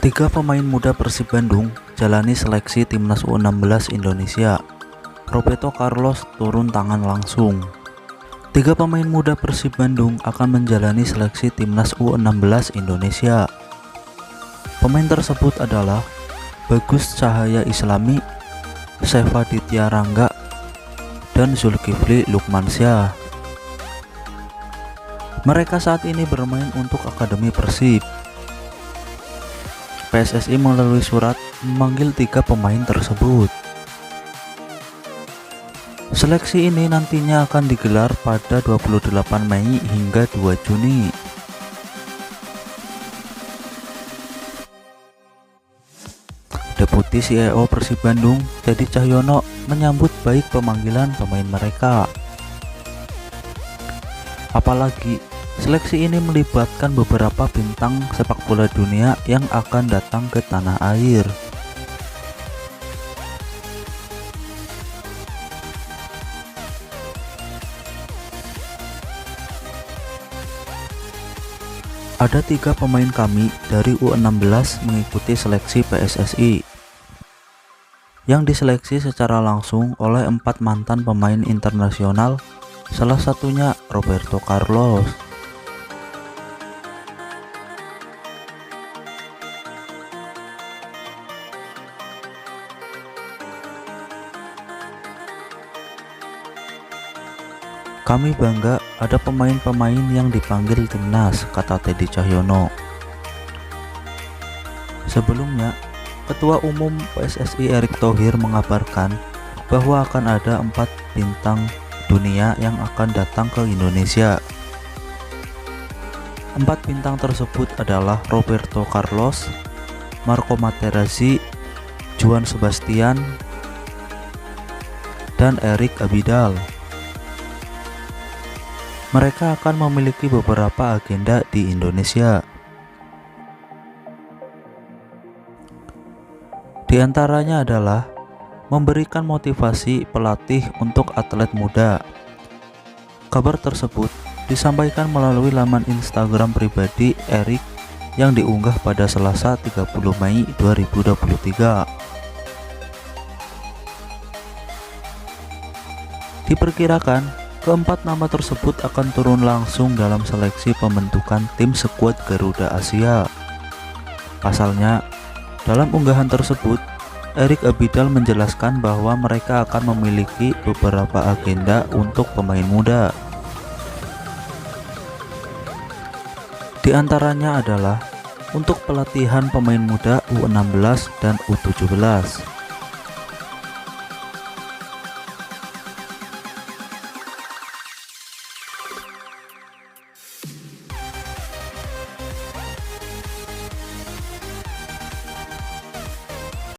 Tiga pemain muda Persib Bandung jalani seleksi timnas U16 Indonesia. Roberto Carlos turun tangan langsung. Tiga pemain muda Persib Bandung akan menjalani seleksi timnas U16 Indonesia. Pemain tersebut adalah Bagus Cahaya Islami, Seva Ditya Rangga, dan Zulkifli Lukmansyah. Mereka saat ini bermain untuk Akademi Persib. PSSI melalui surat memanggil tiga pemain tersebut. Seleksi ini nantinya akan digelar pada 28 Mei hingga 2 Juni. Deputi CEO Persib Bandung, Teddy Cahyono, menyambut baik pemanggilan pemain mereka. Apalagi seleksi ini melibatkan beberapa bintang sepak bola dunia yang akan datang ke tanah air. Ada tiga pemain kami dari U16 mengikuti seleksi PSSI yang diseleksi secara langsung oleh 4 mantan pemain internasional, salah satunya Roberto Carlos. Kami bangga ada pemain-pemain yang dipanggil timnas, kata Teddy Cahyono. Sebelumnya, Ketua Umum PSSI Erick Thohir mengabarkan bahwa akan ada 4 bintang dunia yang akan datang ke Indonesia. 4 bintang tersebut adalah Roberto Carlos, Marco Materazzi, Juan Sebastian, dan Erick Abidal. Mereka akan memiliki beberapa agenda di Indonesia. Di antaranya adalah memberikan motivasi pelatih untuk atlet muda. Kabar tersebut disampaikan melalui laman Instagram pribadi Erick yang diunggah pada Selasa 30 Mei 2023. Diperkirakan keempat nama tersebut akan turun langsung dalam seleksi pembentukan tim skuad Garuda Asia. Pasalnya, dalam unggahan tersebut, Erick Abidal menjelaskan bahwa mereka akan memiliki beberapa agenda untuk pemain muda. Di antaranya adalah untuk pelatihan pemain muda U16 dan U17.